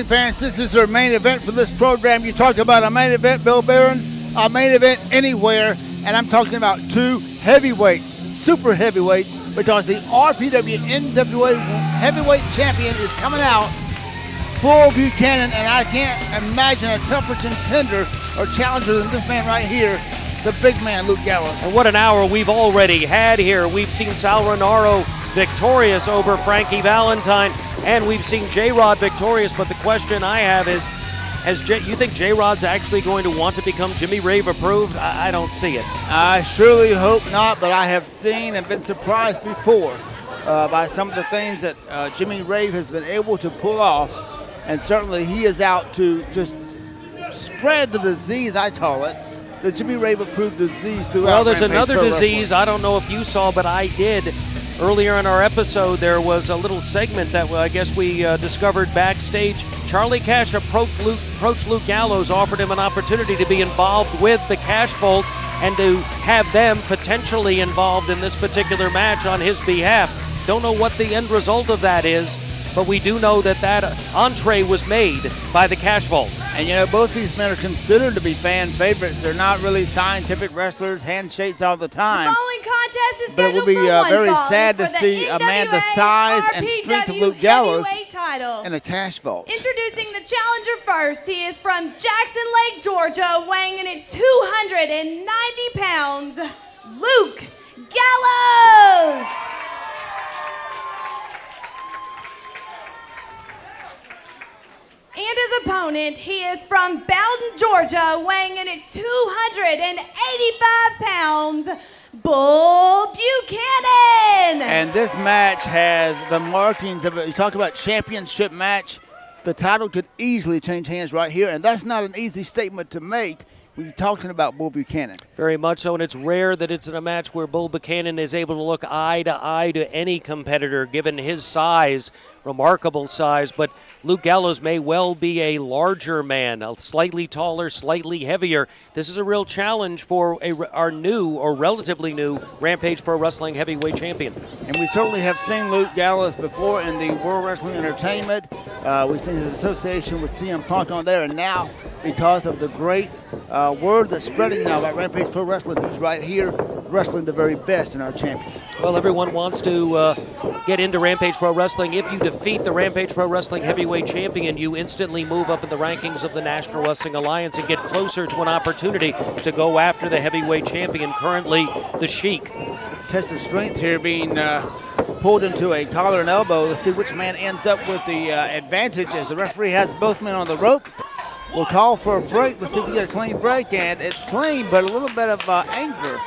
Fans, this is our main event for this program. You talk about a main event, Bill Behrens, a main event anywhere, and I'm talking about two heavyweights, super heavyweights, because the RPW NWA heavyweight champion is coming out, Bull Buchanan, and I can't imagine a tougher contender or challenger than this man right here, the big man, Luke Gallows. And what an hour we've already had here. We've seen Sal Renaro victorious over Frankie Valentine, and we've seen J-Rod victorious, but the question I have is, you think J-Rod's actually going to want to become Jimmy Rave approved? I don't see it. I surely hope not, but I have seen and been surprised before by some of the things that Jimmy Rave has been able to pull off, and certainly he is out to just spread the disease, I call it, the Jimmy Rave approved disease throughout. Well, there's Rampage another Pro disease, Wrestling. I don't know if you saw, but I did. Earlier in our episode, there was a little segment that I guess we discovered backstage. Charlie Cash approached Luke Gallows, offered him an opportunity to be involved with the Cash Vault and to have them potentially involved in this particular match on his behalf. Don't know what the end result of that is, but we do know that that entree was made by the Cash Vault. And you know, both these men are considered to be fan favorites. They're not really scientific wrestlers, handshakes all the time. The following contest is But it would be very sad to see a man the size and strength of Luke Gallows in a Cash Vault. Introducing the challenger first. He is from Jackson Lake, Georgia, weighing in at 290 pounds, Luke Gallows. And his opponent, he is from Bowden, Georgia, weighing in at 285 pounds, Bull Buchanan. And this match has the markings of it. You talk about championship match. The title could easily change hands right here, and that's not an easy statement to make when you're talking about Bull Buchanan. Very much so, and it's rare that it's in a match where Bull Buchanan is able to look eye to any competitor, given his size, remarkable size. But Luke Gallows may well be a larger man, a slightly taller, slightly heavier. This is a real challenge for our new, or relatively new, Rampage Pro Wrestling heavyweight champion. And we certainly have seen Luke Gallows before in the World Wrestling Entertainment. We've seen his association with CM Punk on there, and now, because of the great word that's spreading now about Rampage Pro Wrestling, he's right here wrestling the very best in our champion. Well, everyone wants to get into Rampage Pro Wrestling. If you defeat the Rampage Pro Wrestling heavyweight champion, you instantly move up in the rankings of the National Wrestling Alliance and get closer to an opportunity to go after the heavyweight champion, currently the Sheik. Test of strength here being pulled into a collar and elbow. Let's see which man ends up with the advantage as the referee has both men on the ropes. We'll call for a break. Let's see if we get a clean break, and it's clean, but a little bit of anger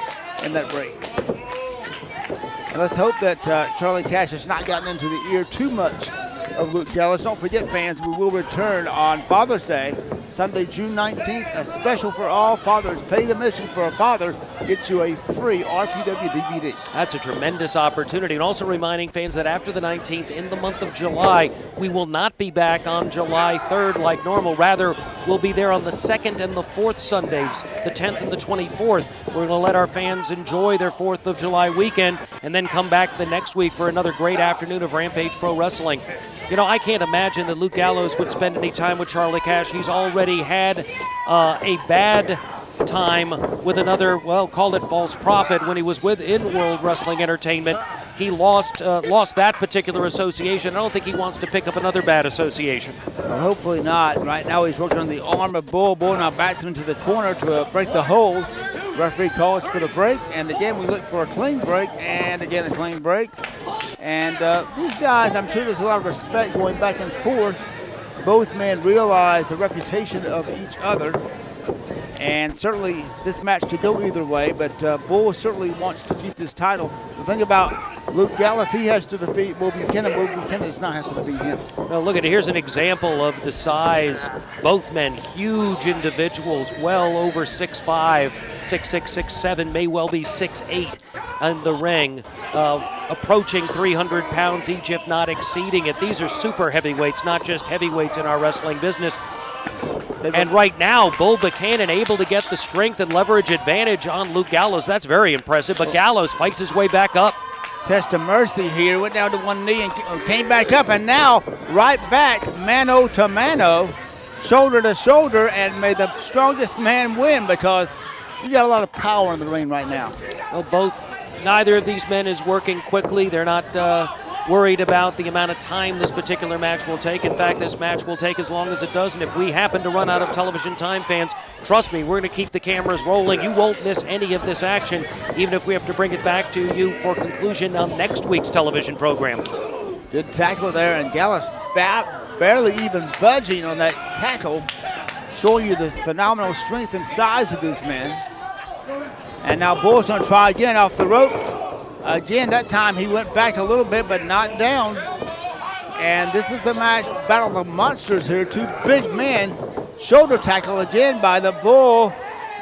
in that break. And let's hope that Charlie Cash has not gotten into the ear too much of Luke Gallows. Don't forget, fans, we will return on Father's Day, Sunday, June 19th, a special for all fathers. Paid admission for a father gets you a free RPW DVD. That's a tremendous opportunity. And also reminding fans that after the 19th, in the month of July, we will not be back on July 3rd like normal. Rather, we'll be there on the 2nd and the 4th Sundays, the 10th and the 24th. We're going to let our fans enjoy their 4th of July weekend and then come back the next week for another great afternoon of Rampage Pro Wrestling. You know, I can't imagine that Luke Gallows would spend any time with Charlie Cash. He's already had a bad time with another, well, call it false prophet when he was in World Wrestling Entertainment. He lost that particular association. I don't think he wants to pick up another bad association. Well, hopefully not. Right now he's working on the arm of Bull. Bull now backs him into the corner to break the hold. Referee calls for the break, and again we look for a clean break, and again a clean break. And these guys, I'm sure there's a lot of respect going back and forth. Both men realize the reputation of each other, and certainly this match could go either way, but Bull certainly wants to keep this title. The thing about Luke Gallows, he has to defeat Bull Buchanan. Bull Buchanan does not have to defeat him. Now look at it. Here's an example of the size. Both men, huge individuals, well over 6'5", 6'6", 6'7", may well be 6'8", in the ring, approaching 300 pounds each, if not exceeding it. These are super heavyweights, not just heavyweights in our wrestling business. And right now, Bull Buchanan able to get the strength and leverage advantage on Luke Gallows. That's very impressive, but Gallows fights his way back up. test of mercy here. Went down to one knee and came back up, and now right back, mano to mano, shoulder to shoulder, and may the strongest man win, because you got a lot of power in the ring right now. Well, neither of these men is working quickly. They're not worried about the amount of time this particular match will take. In fact, this match will take as long as it does, and if we happen to run out of television time, fans, trust me, we're going to keep the cameras rolling. You won't miss any of this action, even if we have to bring it back to you for conclusion on next week's television program. Good tackle there, and Gallows barely even budging on that tackle, showing you the phenomenal strength and size of these men. And now Bull's going to try again off the ropes. Again, that time he went back a little bit, but not down. And this is a match, battle of monsters here. Two big men. Shoulder tackle again by the Bull.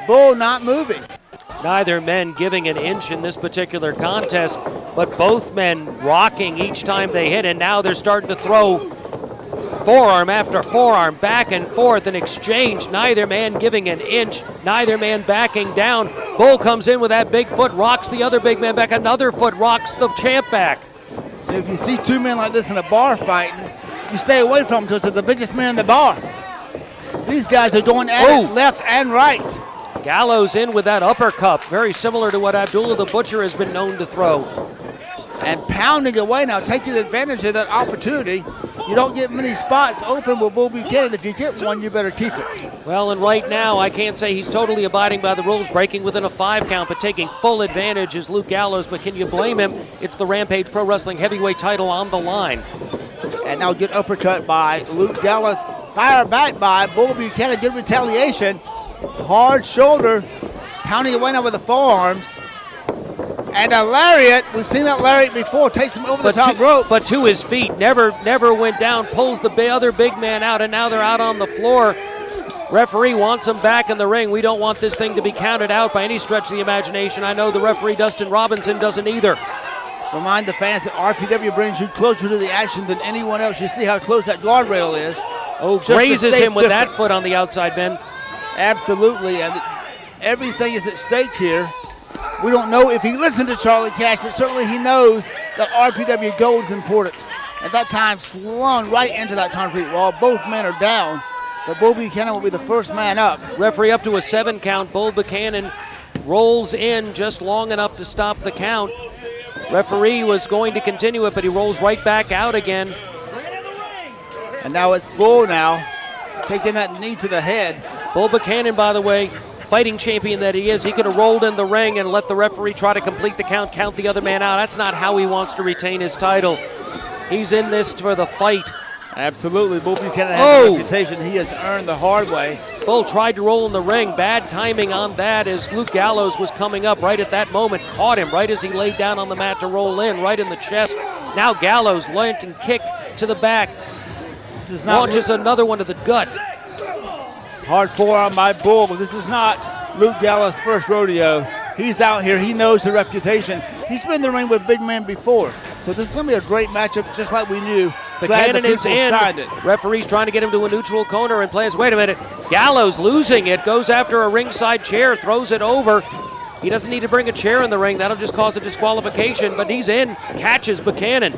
Bull not moving. Neither men giving an inch in this particular contest, but both men rocking each time they hit, and now they're starting to throw forearm after forearm back and forth in exchange. Neither man giving an inch, neither man backing down. Bull comes in with that big foot, rocks the other big man back, another foot rocks the champ back. So if you see two men like this in a bar fighting, you stay away from them because they're the biggest men in the bar. These guys are going at it left and right. Gallows in with that uppercut, very similar to what Abdullah the Butcher has been known to throw. And pounding away now, taking advantage of that opportunity. You don't get many spots open with Bull Buchanan. If you get one, you better keep it. Well, and right now, I can't say he's totally abiding by the rules, breaking within a 5 count, but taking full advantage is Luke Gallows. But can you blame him? It's the Rampage Pro Wrestling heavyweight title on the line. And now good uppercut by Luke Gallows. Fire back by Bull Buchanan. Good retaliation. Hard shoulder. Pounding away now with the forearms. And a lariat, we've seen that lariat before, takes him over the top rope. But to his feet, never went down, pulls the other big man out, and now they're out on the floor. Referee wants him back in the ring. We don't want this thing to be counted out by any stretch of the imagination. I know the referee, Dustin Robinson, doesn't either. Remind the fans that RPW brings you closer to the action than anyone else. You see how close that guardrail is. Oh, grazes him with that foot on the outside, Ben. Absolutely, and everything is at stake here. We don't know if he listened to Charlie Cash, but certainly he knows that RPW gold is important. At that time, slung right into that concrete wall. Both men are down, but Bull Buchanan will be the first man up. Referee up to a 7 count. Bull Buchanan rolls in just long enough to stop the count. Referee was going to continue it, but he rolls right back out again. And now it's Bull now, taking that knee to the head. Bull Buchanan, by the way, fighting champion that he is, he could have rolled in the ring and let the referee try to complete the count the other man out. That's not how he wants to retain his title. He's in this for the fight. Absolutely. Bull Buchanan has a reputation he has earned the hard way. Bull tried to roll in the ring. Bad timing on that as Luke Gallows was coming up right at that moment. Caught him right as he laid down on the mat to roll in, right in the chest. Now Gallows learned and kick to the back. Launches another one to the gut. Hard forearm by Bull, but this is not Luke Gallows' first rodeo. He's out here. He knows the reputation. He's been in the ring with big men before. So this is going to be a great matchup, just like we knew. Buchanan is in. Referee's trying to get him to a neutral corner and plans. Wait a minute. Gallows losing it. Goes after a ringside chair. Throws it over. He doesn't need to bring a chair in the ring. That'll just cause a disqualification. But he's in. Catches Buchanan.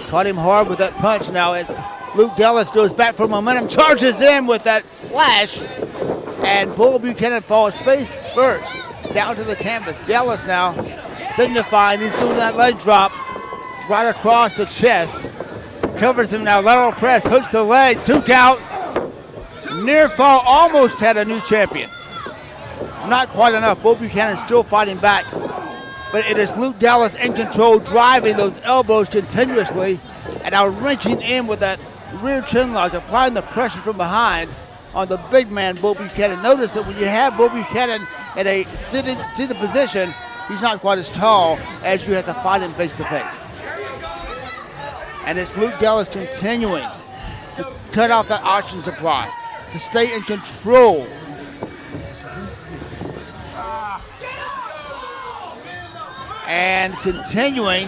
Caught him hard with that punch now as Luke Gallows goes back for momentum. Charges in with that splash. And Bull Buchanan falls face first down to the canvas. Gallows now signifying he's doing that leg drop right across the chest. Covers him now, lateral press, hooks the leg, 2 count. Near fall, almost had a new champion. Not quite enough. Bull Buchanan still fighting back. But it is Luke Gallows in control, driving those elbows continuously. And now wrenching in with that rear chin lock, applying the pressure from behind on the big man, Bull Buchanan. Notice that when you have Bull Buchanan in a seated position, he's not quite as tall as you have to fight him face to face. And it's Luke Gallows continuing to cut off that oxygen supply, to stay in control. And continuing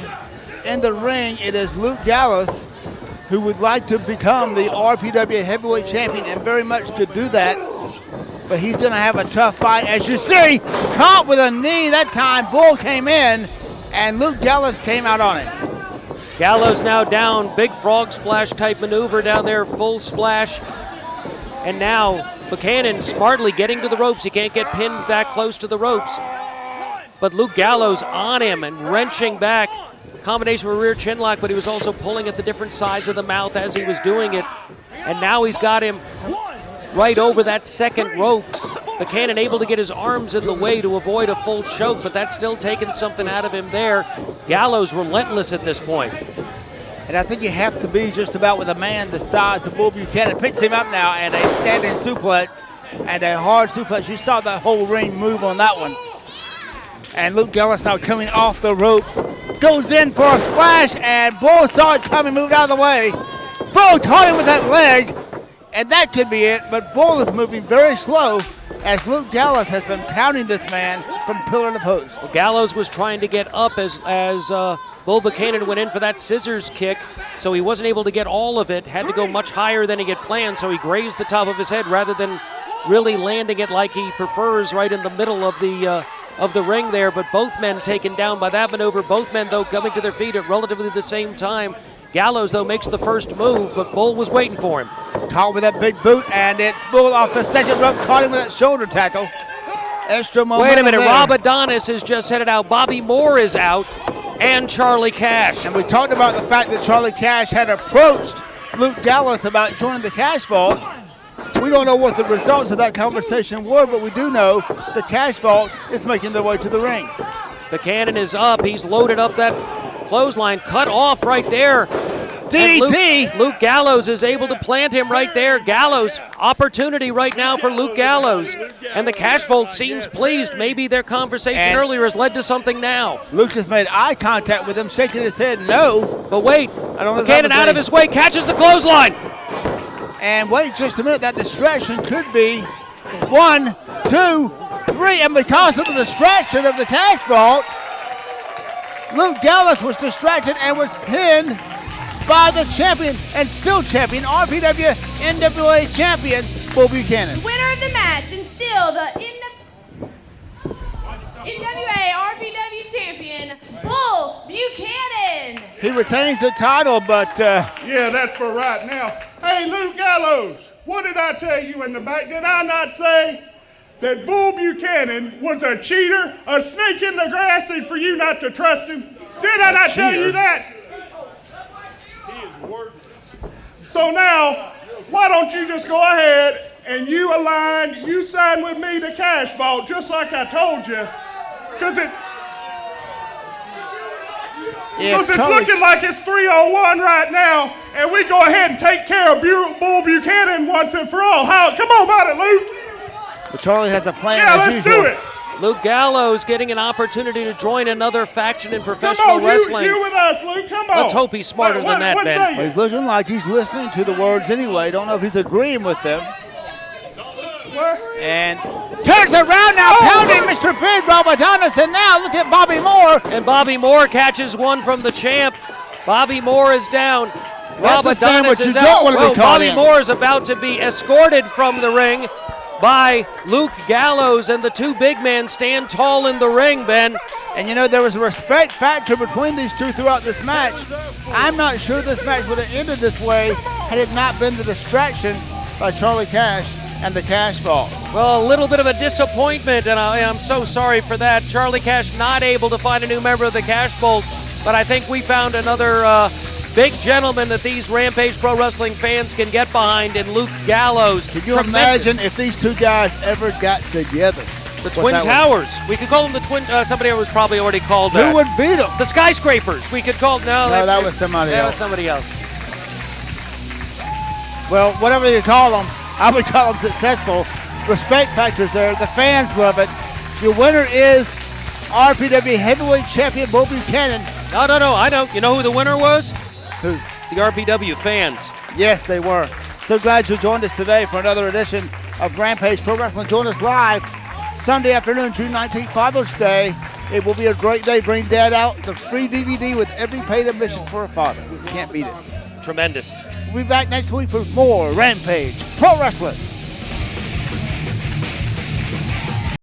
in the ring, it is Luke Gallows who would like to become the RPW heavyweight champion and very much could do that. But he's going to have a tough fight. As you see, caught with a knee that time. Bull came in and Luke Gallows came out on it. Gallows now down, big frog splash type maneuver down there, full splash. And now Buchanan smartly getting to the ropes. He can't get pinned that close to the ropes. But Luke Gallows on him and wrenching back. Combination of a rear chin lock, but he was also pulling at the different sides of the mouth as he was doing it. And now he's got him right over that second rope. Buchanan able to get his arms in the way to avoid a full choke, but that's still taking something out of him there. Gallows relentless at this point. And I think you have to be just about with a man the size of Bull Buchanan. Picks him up now and a standing suplex and a hard suplex. You saw the whole ring move on that one. And Luke Gallows now coming off the ropes. Goes in for a splash, and Bull saw it coming, moved out of the way. Bull caught him with that leg, and that could be it. But Bull is moving very slow as Luke Gallows has been pounding this man from pillar to post. Well, Gallows was trying to get up as Bull Buchanan went in for that scissors kick, so he wasn't able to get all of it. Had to go much higher than he had planned, so he grazed the top of his head rather than really landing it like he prefers right in the middle of the ring there. But both men taken down by that maneuver. Both men, though, coming to their feet at relatively the same time. Gallows, though, makes the first move, but Bull was waiting for him. Caught with that big boot, and it's Bull off the second rope, caught him with that shoulder tackle. Extra momentum. Wait a minute, there. Rob Adonis has just headed out. Bobby Moore is out, and Charlie Cash. And we talked about the fact that Charlie Cash had approached Luke Gallows about joining the Cash Vault. We don't know what the results of that conversation were, but we do know the Cash Vault is making their way to the ring. Buchanan is up. He's loaded up that clothesline, cut off right there. DDT. Luke Gallows is able to plant him right there. Gallows, opportunity right now for Luke Gallows. And the Cash Vault seems pleased. Maybe their conversation earlier has led to something now. Luke just made eye contact with him, shaking his head no. But wait, I don't know Buchanan out of his way, catches the clothesline. And wait just a minute, that distraction could be 1, 2, 3. And because of the distraction of the Cash Vault, Luke Gallows was distracted and was pinned by the champion and still champion, RPW NWA champion, Bull Buchanan. Winner of the match and still the NWA RPW champion, Bull Buchanan. He retains the title, but Yeah, that's for right now. Hey, Luke Gallows, what did I tell you in the back? Did I not say that Bull Buchanan was a cheater, a snake in the grass, and for you not to trust him? Did I not tell you that? So now, why don't you just go ahead and you sign with me the Cash Vault, just like I told you, because it's looking like it's 3-on-1 right now, and we go ahead and take care of Bull Buchanan once and for all. Come on about it, Luke. but Charlie has a plan Yeah, as let's usual. do it. Luke Gallows getting an opportunity to join another faction in Come professional on, wrestling. you with us, Luke. Come on. Let's hope he's smarter than that, what Ben. say Well, you? he's looking like he's listening to the words anyway. Don't know if he's agreeing with them. What? And turns around now, pounding Mr. Big Rob Adonis, and now look at Bobby Moore. And Bobby Moore catches one from the champ. Bobby Moore is down. Rob That's a sign Adonis what you is don't out. want to be Well, caught Bobby in. Moore is about to be escorted from the ring by Luke Gallows, and the two big men stand tall in the ring, Ben. And you know, there was a respect factor between these two throughout this match. I'm not sure this match would have ended this way had it not been the distraction by Charlie Cash and the Cash Vault. Well, a little bit of a disappointment, and I'm so sorry for that. Charlie Cash not able to find a new member of the Cash Bolt, but I think we found another big gentleman that these Rampage Pro Wrestling fans can get behind in Luke Gallows. Can you imagine if these two guys ever got together? The Twin Towers. We could call them the Twin. Somebody was probably already called that. Who would beat them? The Skyscrapers. We could call. No, that was somebody That else. was somebody else. Well, whatever you call them, I would call them successful. Respect factors there. The fans love it. Your winner is RPW Heavyweight Champion Bull Buchanan. No. I know. You know who the winner was? Who? The RPW fans. Yes, they were. So glad you joined us today for another edition of Rampage Pro Wrestling. Join us live Sunday afternoon, June 19th, Father's Day. It will be a great day. Bring Dad out. The free DVD with every paid admission for a father. You can't beat it. Tremendous. We'll be back next week for more Rampage Pro Wrestling.